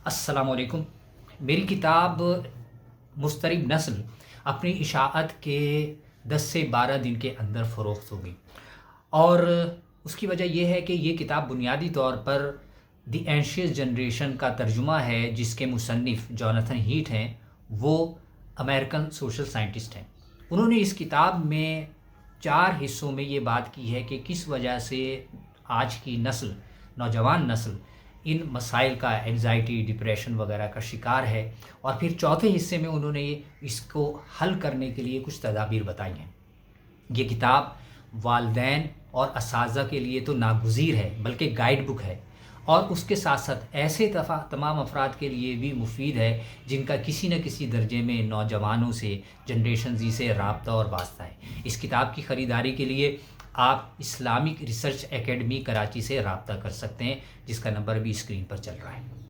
अस्सलामुअलैकुम। मेरी किताब मुस्तरिब नस्ल अपनी इशाअत के 10 से 12 दिन के अंदर फ़रोख्त हो गई और उसकी वजह यह है कि ये किताब बुनियादी तौर पर द एंशियस जनरेशन का तर्जुमा है, जिसके मुसन्निफ़ जोनाथन हीथ हैं। वो अमेरिकन सोशल साइंटिस्ट हैं। उन्होंने इस किताब में 4 हिस्सों में ये बात की है कि किस वजह से आज की नस्ल, नौजवान नस्ल इन मसाइल का, एंजाइटी, डिप्रेशन वगैरह का शिकार है। और फिर चौथे हिस्से में उन्होंने इसको हल करने के लिए कुछ तदाबीर बताई हैं। ये किताब वालिदैन और असातिज़ा के लिए तो नागुज़ीर है, बल्कि गाइड बुक है, और उसके साथ साथ ऐसे तमाम अफराद के लिए भी मुफीद है जिनका किसी न किसी दर्जे में नौजवानों से, जनरेशन ज़ी से राब्ता और वास्ता है। इस किताब की ख़रीदारी के लिए आप इस्लामिक रिसर्च एकेडमी कराची से रब्ता कर सकते हैं, जिसका नंबर भी स्क्रीन पर चल रहा है।